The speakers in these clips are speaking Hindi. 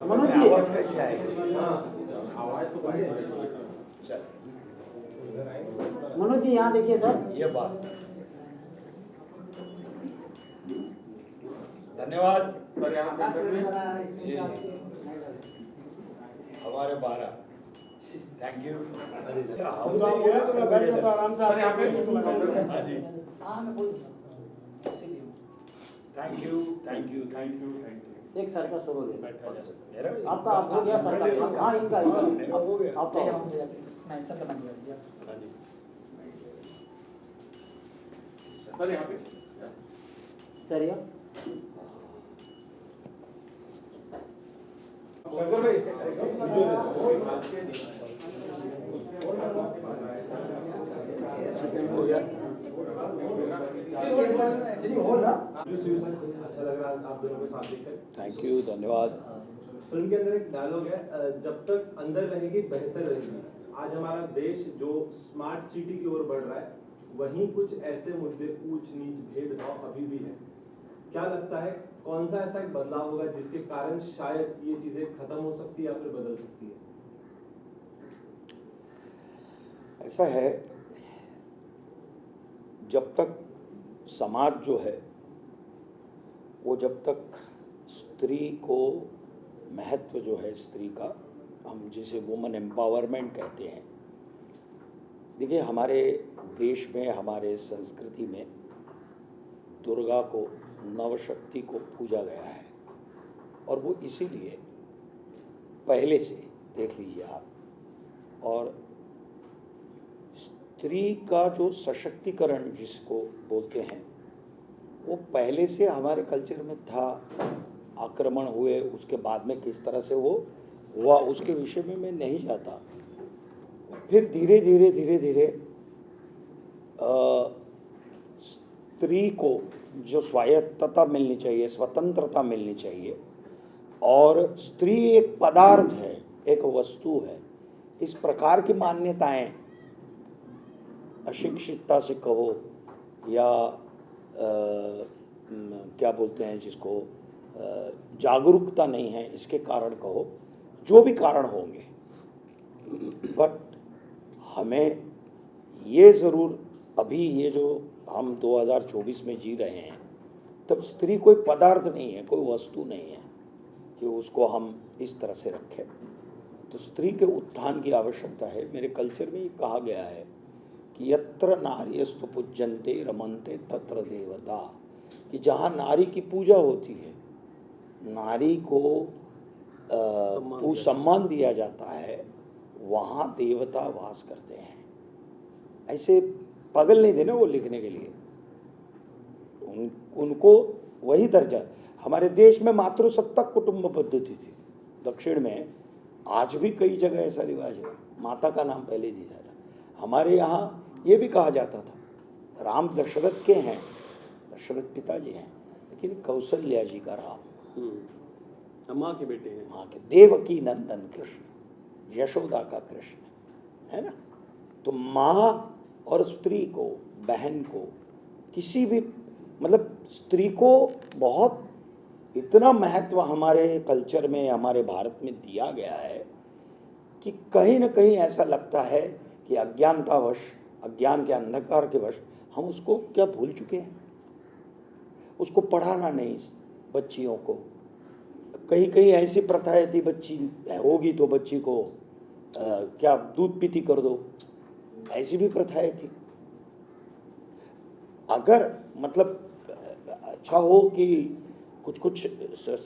मनोज जी, आवाज कैसे आएगी? आवाज तो चल मनोज जी यहाँ देखिए सर। ये बात। धन्यवाद सर यहाँ सेंटर में जी जी हमारे 12 थैंक यू। हम तो गया तो मैं बैठ जाता आराम से सर यहाँ पे हाँ जी हाँ मैं बोल thank you thank you thank you thank you. एक सर का शुरू ले मेरा आपका आप हो गया सर का। हाँ इनका मेरा हो गया। आप तो मैं सर का बन गया। हाँ जी सर यहाँ पे सर ये शंकर भाई हो गया। अच्छा लग रहा है आप दोनों को साथ देखकर। थैंक यू धन्यवाद। फिल्म के अंदर एक डायलॉग है, जब तक अंदर रहेगी बेहतर रहेगी। आज हमारा देश जो स्मार्ट सिटी की ओर बढ़ रहा है, वहीं कुछ ऐसे मुद्दे ऊंच नीच भेदभाव अभी भी है। क्या लगता है कौन सा ऐसा एक बदलाव होगा जिसके कारण शायद ये चीजें खत्म हो सकती है या फिर बदल सकती है? ऐसा है, जब तक समाज जो है वो जब तक स्त्री को महत्व जो है स्त्री का, हम जिसे वुमन एम्पावरमेंट कहते हैं। देखिए हमारे देश में हमारे संस्कृति में दुर्गा को नवशक्ति को पूजा गया है और वो इसीलिए पहले से देख लीजिए आप। और स्त्री का जो सशक्तिकरण जिसको बोलते हैं वो पहले से हमारे कल्चर में था। आक्रमण हुए उसके बाद में किस तरह से वो हुआ उसके विषय में मैं नहीं जाता। फिर धीरे धीरे धीरे धीरे स्त्री को जो स्वायत्तता मिलनी चाहिए, स्वतंत्रता मिलनी चाहिए। और स्त्री एक पदार्थ है, एक वस्तु है, इस प्रकार की मान्यताएं अशिक्षितता से कहो या क्या बोलते हैं जिसको जागरूकता नहीं है इसके कारण कहो, जो भी कारण होंगे, बट हमें ये ज़रूर अभी ये जो हम 2024 में जी रहे हैं तब स्त्री कोई पदार्थ नहीं है, कोई वस्तु नहीं है कि उसको हम इस तरह से रखें। तो स्त्री के उत्थान की आवश्यकता है। मेरे कल्चर में ये कहा गया है कि यत्र नार्यस्तु पूज्यन्ते रमन्ते तत्र देवता, कि जहाँ नारी की पूजा होती है, नारी को सम्मान दिया जाता है, वहाँ देवता वास करते हैं। ऐसे पागल नहीं थे ना वो लिखने के लिए, उनको वही दर्जा। हमारे देश में मातृसत्ताक कुटुंब पद्धति थी। दक्षिण में आज भी कई जगह ऐसा रिवाज है, माता का नाम पहले दिया जाता। हमारे यहाँ ये भी कहा जाता था राम दशरथ के हैं, दशरथ पिताजी हैं, लेकिन कौशल्या जी का राम, माँ के बेटे हैं, माँ के देवकी नंदन कृष्ण, यशोदा का कृष्ण है ना। तो माँ और स्त्री को, बहन को, किसी भी मतलब स्त्री को बहुत इतना महत्व हमारे कल्चर में, हमारे भारत में दिया गया है कि कहीं ना कहीं ऐसा लगता है कि अज्ञानतावश, अज्ञान के अंधकार के वश हम उसको क्या भूल चुके हैं। उसको पढ़ाना नहीं बच्चियों को। कहीं कहीं ऐसी प्रथाएं थी, बच्ची होगी तो बच्ची को क्या दूध पीती कर दो, ऐसी भी प्रथाएं थी। अगर मतलब अच्छा हो कि कुछ कुछ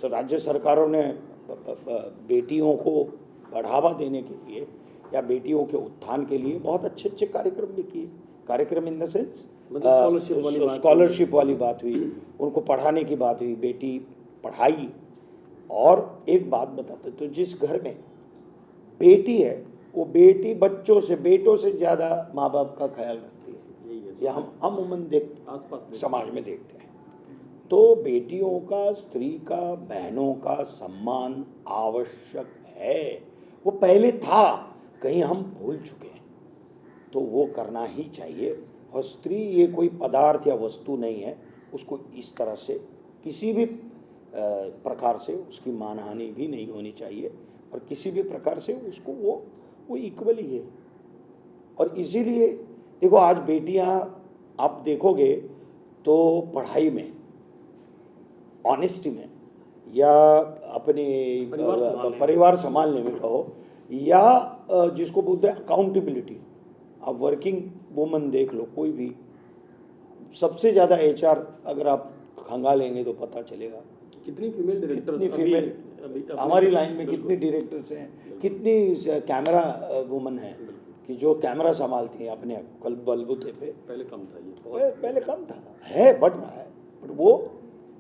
राज्य सरकारों ने बेटियों को बढ़ावा देने के लिए या बेटियों के उत्थान के लिए बहुत अच्छे अच्छे कार्यक्रम भी किए। कार्यक्रम इन द सेंस स्कॉलरशिप वाली बात हुई, उनको पढ़ाने की बात हुई, बेटी पढ़ाई। और एक बात बताते, तो जिस घर में बेटी है वो बेटी बच्चों से, बेटों से ज़्यादा माँ बाप का ख्याल रखती है। ये हम अमूमन आसपास समाज में देखते हैं। तो बेटियों का, स्त्री का, बहनों का सम्मान आवश्यक है। वो पहले था, कहीं हम भूल चुके हैं, तो वो करना ही चाहिए। और स्त्री ये कोई पदार्थ या वस्तु नहीं है, उसको इस तरह से किसी भी प्रकार से उसकी मानहानि भी नहीं होनी चाहिए, और किसी भी प्रकार से उसको वो इक्वल ही है। और इसीलिए देखो आज बेटियां आप देखोगे तो पढ़ाई में, ऑनेस्टी में, या अपने परिवार संभालने में कहो, या जिसको बोलते हैं अकाउंटेबिलिटी। आप वर्किंग वुमन देख लो, कोई भी, सबसे ज़्यादा HR अगर आप खंगालेंगे तो पता चलेगा कितनी फीमेल डायरेक्टर्स कितनी फीमेल हमारी लाइन में, कितनी डायरेक्टर्स हैं, कितनी कैमरा वुमन हैं कि जो कैमरा संभालती हैं अपने बलबूते पे। पहले कम था ये, पहले कम था, है बढ़ रहा है, बट वो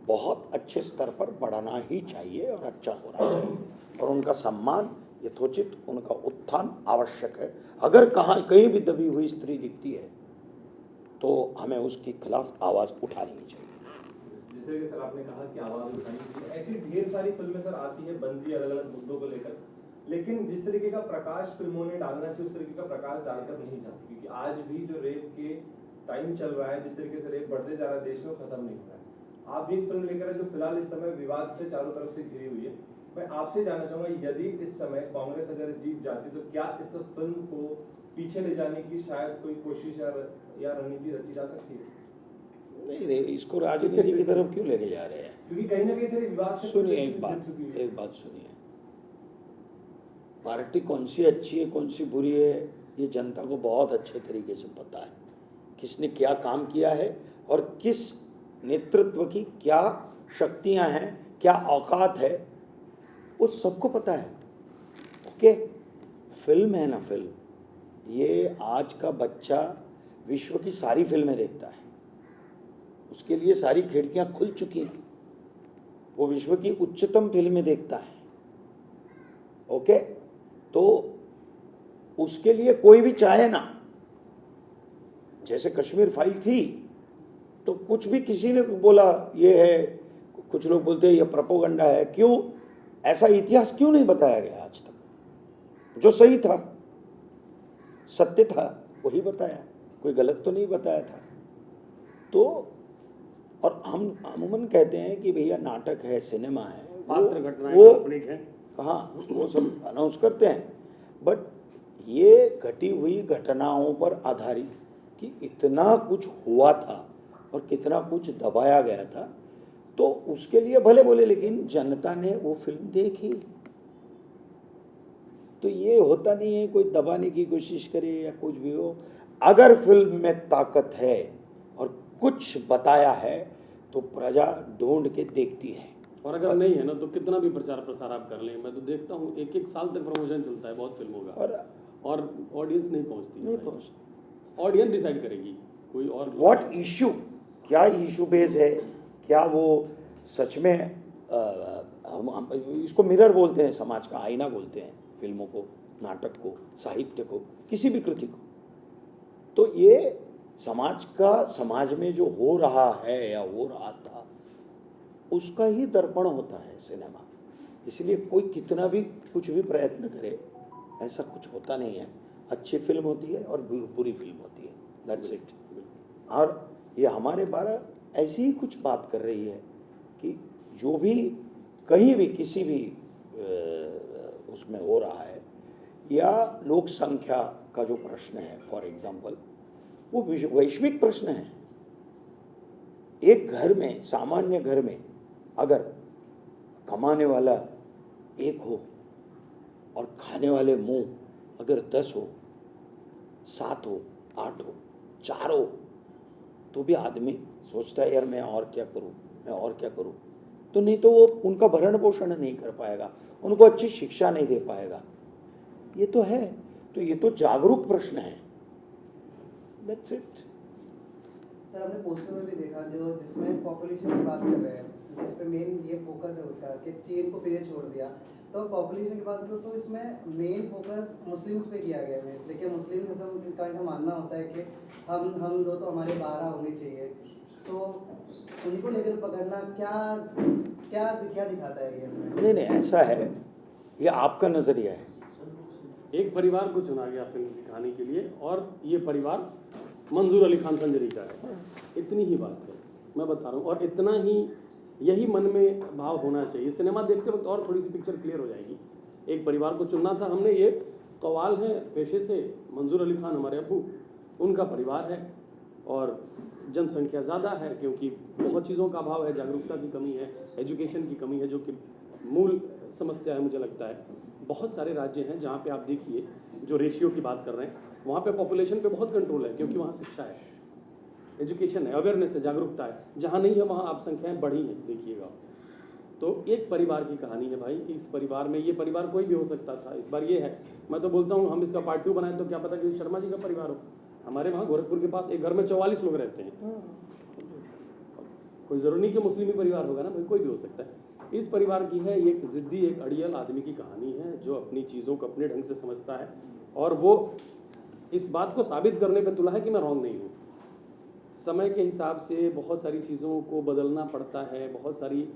बहुत अच्छे स्तर पर बढ़ाना ही चाहिए और अच्छा होना चाहिए, और उनका सम्मान यथोचित, उनका उत्थान आवश्यक है। अगर कहीं भी दबी हुई स्त्री दिखती है तो हमें उसके खिलाफ आवाज़ उठानी चाहिए। जैसे कि सर आपने कहा कि आवाज उठानी चाहिए, ऐसी ढेर सारी फिल्में सर आती है बंदी अलग अलग मुद्दों को लेकर, लेकिन जिस तरीके का प्रकाश फिल्मों ने डालना चाहिए उस तरीके का प्रकाश डालकर नहीं जाती, क्योंकि आज भी जो रेप के टाइम चल रहा है, जिस तरीके से रेप बढ़ते जा रहा है देश में, खत्म नहीं हो रहा है। आप भी एक फिल्म लेकर जो फिलहाल इस समय विवाद से चारों तरफ से घिरी हुई है, मैं आपसे जानना चाहूंगा, यदि इस समय कांग्रेस अगर जीत जाती तो क्या इस फिल्म को पीछे ले जाने की शायद कोई कोशिश या रणनीति रची जा सकती है? नहीं, इसको राजनीति की तरफ क्यों लेके जा रहे हैं? क्योंकि कहीं ना कहीं से विवाद से सुनिए एक बात सुनिए, पार्टी कौन सी अच्छी है कौन सी बुरी है ये जनता को बहुत अच्छे तरीके से पता है, किसने क्या काम किया है और किस नेतृत्व की क्या शक्तियां हैं, क्या औकात है, वो सबको पता है। ओके, फिल्म है ना, फिल्म, ये आज का बच्चा विश्व की सारी फिल्में देखता है, उसके लिए सारी खिड़कियां खुल चुकी हैं, वो विश्व की उच्चतम फिल्में देखता है। ओके, तो उसके लिए कोई भी चाहे ना, जैसे कश्मीर फाइल थी तो कुछ भी किसी ने बोला ये है, कुछ लोग बोलते हैं ये प्रोपोगंडा है, क्यों ऐसा इतिहास क्यों नहीं बताया गया आज तक? जो सही था, सत्य था, वही बताया, कोई गलत तो नहीं बताया था। तो और हम अमूमन कहते हैं कि भैया नाटक है, सिनेमा है, पात्र घटनाएं वो काल्पनिक है, कहाँ वो सब अनाउंस करते हैं, बट ये घटी हुई घटनाओं पर आधारित कि इतना कुछ हुआ था और कितना कुछ दबाया गया था, तो उसके लिए भले बोले, लेकिन जनता ने वो फिल्म देखी। तो ये होता नहीं है कोई दबाने की कोशिश करे या कुछ भी हो, अगर फिल्म में ताकत है और कुछ बताया है तो प्रजा ढूंढ के देखती है। और अगर नहीं है ना तो कितना भी प्रचार प्रसार आप कर लें, मैं तो देखता हूँ एक साल तक प्रमोशन चलता है बहुत फिल्मों का, और ऑडियंस नहीं पहुँचती। ऑडियंस डिसाइड करेगी कोई और व्हाट इशू, क्या इशू बेस है, क्या वो सच में हम इसको मिरर बोलते हैं, समाज का आईना बोलते हैं फिल्मों को, नाटक को, साहित्य को, किसी भी कृति को। तो ये समाज में जो हो रहा है या हो रहा था उसका ही दर्पण होता है सिनेमा। इसलिए कोई कितना भी कुछ भी प्रयत्न करे, ऐसा कुछ होता नहीं है। अच्छी फिल्म होती है और बुरी फिल्म होती है, दैट्स इट। और ये हमारे बारे ऐसी ही कुछ बात कर रही है कि जो भी कहीं भी किसी भी उसमें हो रहा है, या लोक संख्या का जो प्रश्न है फॉर एग्जाम्पल, वो वैश्विक प्रश्न है। एक घर में, सामान्य घर में अगर कमाने वाला एक हो और खाने वाले मुंह अगर 10 हो, 7 हो, 8 हो, 4 हो, तो भी आदमी सोचता है यार मैं और क्या करूं, मैं और क्या करूं। तो नहीं तो वो उनका भरण पोषण नहीं कर पाएगा, उनको अच्छी शिक्षा नहीं दे पाएगा। ये तो है, तो ये तो जागरूक प्रश्न है, दैट्स इट। सर हमने पोस्टर में भी देखा जो जिसमें पॉपुलेशन की बात कर रहे हैं, जिस पे मेन ये फोकस है उसका कि चीन को पीछे छोड़ दिया, तो पॉपुलेशन की बात करो तो इसमें मेन फोकस मुस्लिम्स पे किया गया है। देखिए मुस्लिम का ऐसा मानना होता है कि हम दो तो हमारे 12 होने चाहिए, सो उन्हीं को लेकर पकड़ना क्या दिखाता है ये इसमें? नहीं, ऐसा है, ये आपका नजरिया है। एक परिवार को चुना गया फिल्म दिखाने के लिए, और ये परिवार मंजूर अली खान संजरी का है, इतनी ही बात है, मैं बता रहा हूँ। और इतना ही यही मन में भाव होना चाहिए। सिनेमा देखते वक्त और थोड़ी सी पिक्चर क्लियर हो जाएगी। एक परिवार को चुनना था हमने, ये कव्वाल है पेशे से, मंजूर अली खान हमारे अब्बू, उनका परिवार है और जनसंख्या ज़्यादा है क्योंकि बहुत चीज़ों का अभाव है, जागरूकता की कमी है, एजुकेशन की कमी है, जो कि मूल समस्या है मुझे लगता है। बहुत सारे राज्य हैं जहाँ पे आप देखिए, जो रेशियो की बात कर रहे हैं, वहाँ पे पॉपुलेशन पे बहुत कंट्रोल है क्योंकि वहाँ शिक्षा है, एजुकेशन है, अवेयरनेस है, जागरूकता है। जहाँ नहीं है वहाँ आप संख्याएँ बढ़ी हैं, देखिएगा। तो एक परिवार की कहानी है भाई कि इस परिवार में, ये परिवार कोई भी हो सकता था, इस बार ये है। मैं तो बोलता हूँ हम इसका पार्ट 2 बनाएं तो क्या पता कि शर्मा जी का परिवार हो। हमारे वहाँ गोरखपुर के पास एक घर में 44 लोग रहते हैं। कोई ज़रूरी नहीं कि मुस्लिम ही परिवार होगा ना भाई, कोई भी हो सकता है। इस परिवार की है एक ज़िद्दी, एक अड़ियल आदमी की कहानी है जो अपनी चीज़ों को अपने ढंग से समझता है और वो इस बात को साबित करने पे तुला है कि मैं रॉन्ग नहीं हूँ। समय के हिसाब से बहुत सारी चीज़ों को बदलना पड़ता है, बहुत सारी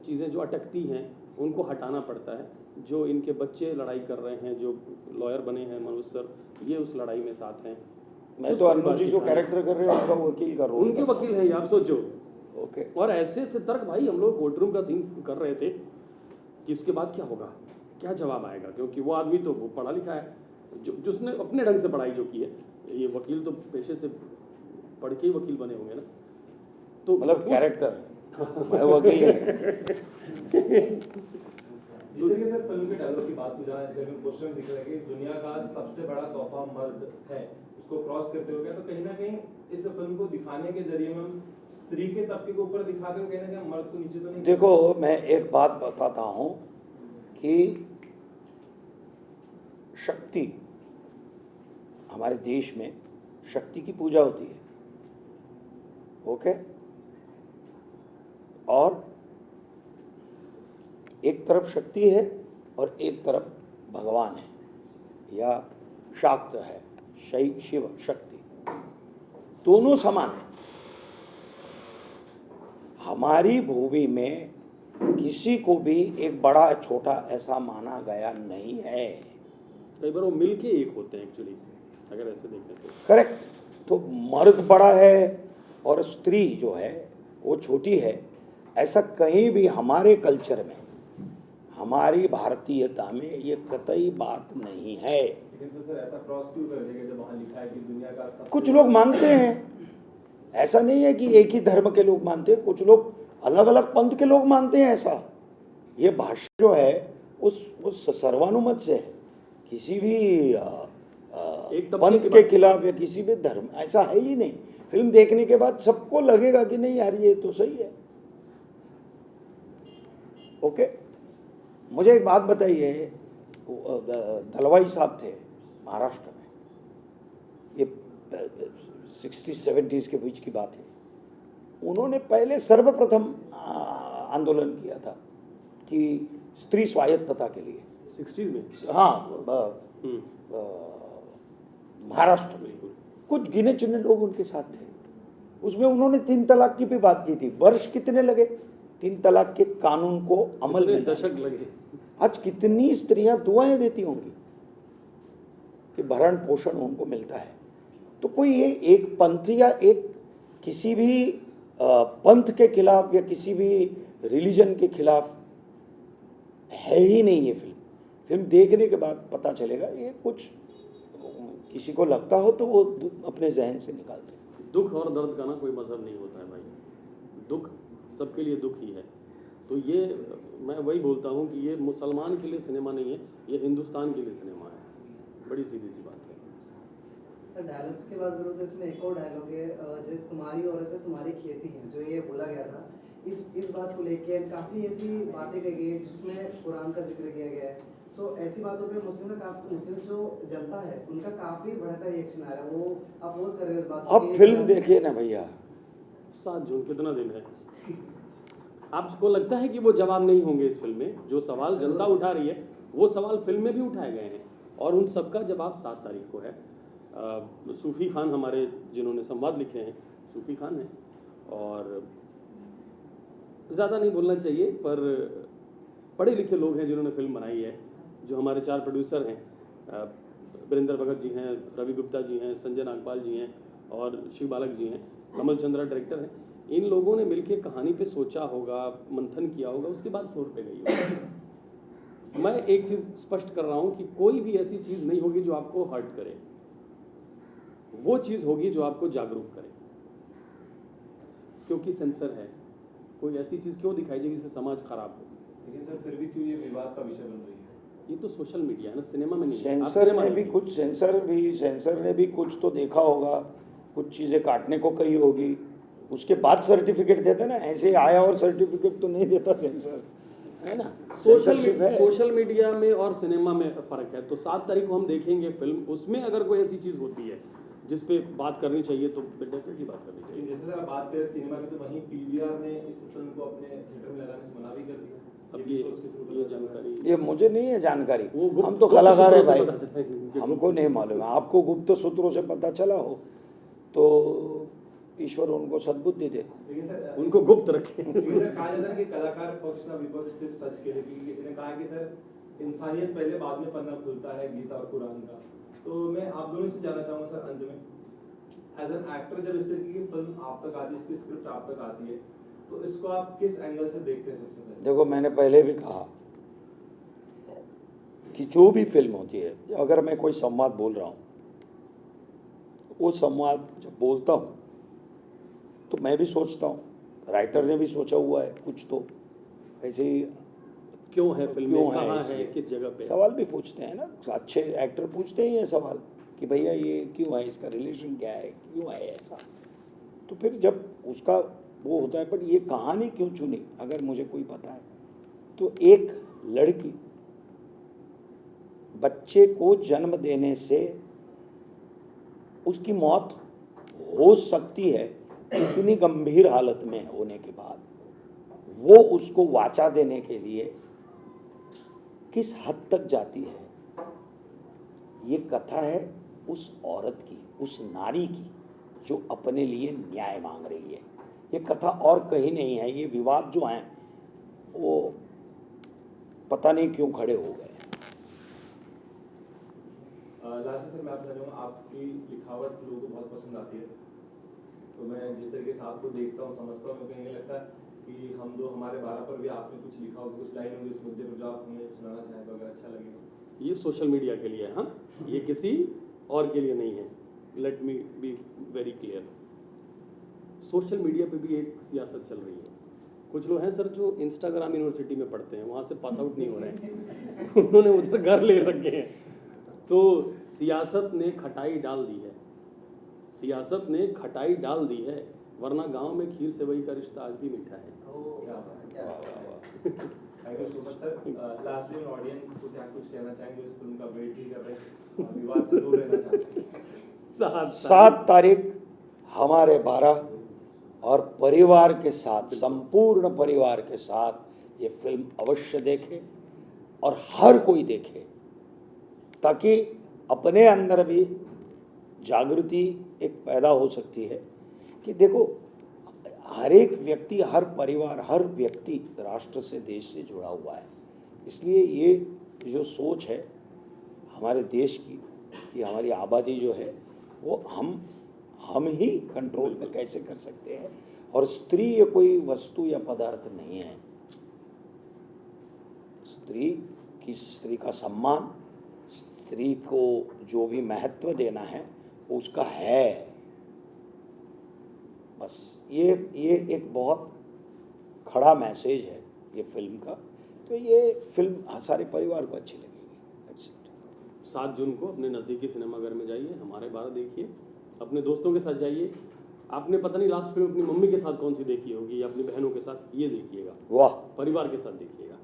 चीज़ें जो अटकती हैं उनको हटाना पड़ता है। जो इनके बच्चे लड़ाई कर रहे हैं, जो लॉयर बने हैं मनोज सर, ये उस लड़ाई में साथ हैं। मैं तो अन्नू जी जो कैरेक्टर कर रहे हैं उनका वकील का रोल, उनके वकील हैं ये, आप सोचो। ओके। और ऐसे से तर्क भाई, हम लोग कोर्ट रूम का सीन कर रहे थे कि इसके बाद क्या होगा, क्या जवाब आएगा, क्योंकि वो आदमी तो वो पढ़ा लिखा है, जिसने अपने ढंग से पढ़ाई जो की है। ये वकील तो पेशे से पढ़ के ही वकील बने होंगे ना, तो मतलब कैरेक्टर मैं वकील है। जिस तरीके से फिल्म के डायलॉग की बात की जाए, जैसे अभी पोस्टर में दिख रहा है कि दुनिया का सबसे बड़ा तोहफा मर्द है, उसको क्रॉस करते हुए, तो कहीं ना कहीं इस फिल्म को दिखाने के जरिए में हम स्त्री के तबके को ऊपर दिखाते हुए कहीं ना कहीं मर्द को नीचे तो नहीं। देखो मैं एक बात बताता हूँ कि शक्ति, हमारे देश में शक्ति की पूजा होती है, ओके। और एक तरफ शक्ति है और एक तरफ भगवान है या शाक्त है, शिव शक्ति, दोनों समान है। हमारी भूमि में किसी को भी एक बड़ा छोटा ऐसा माना गया नहीं है। कई बार वो मिलके एक होते हैं एक्चुअली, अगर ऐसे देखें तो। करेक्ट। तो मर्द बड़ा है और स्त्री जो है वो छोटी है, ऐसा कहीं भी हमारे कल्चर में, हमारी भारतीयता में ये कतई बात नहीं है। लेकिन तो सर ऐसा क्रॉस क्यों कर देगा जब वहाँ लिखा है कि दुनिया का सबसे कुछ लोग मानते हैं, ऐसा नहीं है कि एक ही धर्म के लोग मानते हैं, कुछ लोग अलग अलग पंथ के लोग मानते हैं ऐसा। ये भाषा जो है उस सर्वानुमत से है, किसी भी पंथ के खिलाफ या किसी भी धर्म, ऐसा है ही नहीं। फिल्म देखने के बाद सबको लगेगा कि नहीं यार ये तो सही है, ओके। मुझे एक बात बताइए, दलवाई साहब थे महाराष्ट्र में, ये 60-70s के बीच की बात है, उन्होंने पहले सर्वप्रथम आंदोलन किया था कि स्त्री स्वायत्तता के लिए 60s में। हाँ, महाराष्ट्र में कुछ गिने चुने लोग उनके साथ थे। उसमें उन्होंने 3 तलाक की भी बात की थी। वर्ष कितने लगे 3 तलाक के कानून को अमल में? दशक लगे। आज कितनी स्त्रियां दुआएं देती होंगी कि भरण पोषण उनको मिलता है। तो कोई ये एक पंथ या एक किसी भी पंथ के खिलाफ या किसी भी रिलीजन के खिलाफ है ही नहीं। ये फिल्म देखने के बाद पता चलेगा। ये कुछ किसी को लगता हो तो वो अपने जहन से निकाल दे। दुख और दर्द का ना कोई मजहब नहीं होता है भाई, दुख सबके लिए दुख ही है। तो ये मैं वही बोलता हूँ कि ये मुसलमान के लिए सिनेमा नहीं है, ये हिंदुस्तान के लिए सिनेमा है। बड़ी सीधी सी बात है। सर डायलॉग्स की बात करूँ तो इसमें एक और डायलॉग है, जैसे तुम्हारी औरत है तुम्हारी खेती है, जो ये बोला गया था। इस बात को लेके काफ़ी ऐसी बातें कही गई है जिसमें कुरान का जिक्र किया गया है। सो ऐसी बातों पे मुस्लिम जो जनता है उनका काफ़ी बढ़ता रिएक्शन आ रहा है, वो अपोज कर रहे हैं उस बात को। अब फिल्म देखिए ना भैया, 7 जून कितना दिन है? आपको लगता है कि वो जवाब नहीं होंगे इस फिल्म में? जो सवाल जनता उठा रही है वो सवाल फिल्म में भी उठाए गए हैं और उन सबका जवाब 7 तारीख को है। सूफी खान हमारे जिन्होंने संवाद लिखे हैं, सूफी खान हैं, और ज़्यादा नहीं बोलना चाहिए पर पढ़े लिखे लोग हैं जिन्होंने फिल्म बनाई है। जो हमारे 4 प्रोड्यूसर हैं, वीरेंद्र भगत जी हैं, रवि गुप्ता जी हैं, संजय नागपाल जी हैं और शिव बालक जी हैं, कमल चंद्रा डायरेक्टर हैं। इन लोगों ने मिलके कहानी पे सोचा होगा, मंथन किया होगा, उसके बाद फ्लोर पे गई होगी। मैं एक चीज़ स्पष्ट कर रहा हूँ कि कोई भी ऐसी चीज़ नहीं होगी जो आपको हर्ट करे, वो चीज़ होगी जो आपको जागरूक करे। क्योंकि सेंसर है, कोई ऐसी चीज़ क्यों दिखाई जाएगी जिससे समाज खराब हो। लेकिन सर फिर भी क्यों ये विवाद का विषय बन रही है? ये तो सोशल मीडिया है ना, सिनेमा में नहीं है। आप सेंसर सिनेमा ने भी देखिए। कुछ सेंसर ने भी कुछ तो देखा होगा, कुछ चीज़ें काटने को कही होगी, उसके बाद सर्टिफिकेट देता ना। ऐसे आया और सर्टिफिकेट तो नहीं देता सेंसर, है ना। सेंसरशिप है। सोशल मीडिया में और सिनेमा में फ़र्क है। तो 7 तारीख को हम देखेंगे फिल्म, उसमें अगर कोई ऐसी चीज़ होती है जिस पे बात करनी चाहिए तो डेफिनेटली बात करनी चाहिए। लेकिन जैसे सर आप बात करें सिनेमा की, तो वहीं पीवीआर ने इस फिल्म को अपने थिएटर में लगाने से मना भी कर दिया। अब ये जानकारी, ये मुझे नहीं है जानकारी, वो गुप्त- हम तो गुप्त कलाकार है सूत्रों से भाई, पता चला है। हमको नहीं मालूम है। आपको गुप्त सूत्रों से पता चला हो तो ईश्वर उनको सद्बुद्धि दे। लेकिन सर उनको गुप्त रखें। लेकिन सर कहा जाता है कि कलाकार पक्ष ना विपक्ष सिर्फ सच के लिए, क्योंकि किसी ने कहा कि सर इंसानियत पहले बाद में पन्ना खुलता है गीता और कुरान का। तो मैं आप दोनों से जानना चाहूँगा सर, अंत में एज एन एक्टर जब इस तरीके की फिल्म आप तक आती है, इसकी स्क्रिप्ट आप तक आती है, तो इसको आप किस एंगल से देखते हैं सबसे पहले? देखो, मैंने पहले भी कहा कि जो भी फिल्म होती है, अगर मैं कोई संवाद बोल रहा हूँ, वो संवाद जब बोलता हूँ तो मैं भी सोचता हूँ, राइटर ने भी सोचा हुआ है कुछ, तो ऐसे ही क्यों है फिल्म, क्यों कहाँ है, इसलिए किस जगह पे। सवाल भी पूछते हैं ना, अच्छे एक्टर पूछते ही हैं सवाल कि भैया ये क्यों है, इसका रिलेशन क्या है, क्यों है ऐसा। तो फिर जब उसका वो होता है, पर ये कहानी क्यों चुनी, अगर मुझे कोई पता है तो एक लड़की बच्चे को जन्म देने से उसकी मौत हो सकती है, इतनी गंभीर हालत में होने के बाद वो उसको वाचा देने के लिए किस हद तक जाती है, ये कथा है उस औरत की, उस नारी की जो अपने लिए न्याय मांग रही है। ये कथा और कहीं नहीं है। ये विवाद जो हैं वो पता नहीं क्यों खड़े हो गए। लास्ट सर मैं आपसे चाहूँगा, आपकी लिखावट लोगों को बहुत पसंद आती है, तो मैं जिस तरीके से आपको देखता हूँ, समझता हूँ, मुझे कहीं लगता है कि हम दो हमारे 12 पर भी आपने कुछ लिखा होगा, कुछ लाइन होगी इस मुद्दे पर जो आप हमें सुनाना चाहें तो अगर अच्छा लगेगा। ये सोशल मीडिया के लिए है, हाँ, ये किसी और के लिए नहीं है। Let me be very clear. Social media पे भी एक सियासत चल रही है। कुछ लोग हैं सर जो इंस्टाग्राम यूनिवर्सिटी में पढ़ते हैं, वहाँ से पास आउट नहीं हो रहे हैं, उन्होंने उधर घर ले रखे हैं। तो सियासत ने खटाई डाल दी है, सियासत ने खटाई डाल दी है, वरना गांव में खीर सेवई का रिश्ता आज भी मीठा है। Thank you so much sir. Lastly audience को क्या कुछ कहना चाहेंगे इस फिल्म का वेट भी कर रहे हैं, विवाद से दूर रहना चाहते हैं? 7 तारीख हमारे 12 और परिवार के साथ, संपूर्ण परिवार के साथ ये फिल्म अवश्य देखे और हर कोई देखे, ताकि अपने अंदर भी जागृति एक पैदा हो सकती है कि देखो हर एक व्यक्ति, हर परिवार, हर व्यक्ति राष्ट्र से, देश से जुड़ा हुआ है। इसलिए ये जो सोच है हमारे देश की कि हमारी आबादी जो है वो हम ही कंट्रोल में कैसे कर सकते हैं, और स्त्री ये कोई वस्तु या पदार्थ नहीं है। स्त्री का सम्मान, स्त्री को जो भी महत्व देना है वो उसका है। बस ये एक बहुत खड़ा मैसेज है ये फिल्म का। तो ये फिल्म सारे परिवार को अच्छी लगेगी। 7 जून को अपने नज़दीकी सिनेमाघर में जाइए, हमारे 12 देखिए, अपने दोस्तों के साथ जाइए। आपने पता नहीं लास्ट फिल्म अपनी मम्मी के साथ कौन सी देखी होगी या अपनी बहनों के साथ, ये देखिएगा, वाह, परिवार के साथ देखिएगा।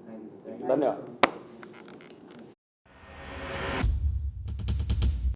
Thank you. धन्यवाद।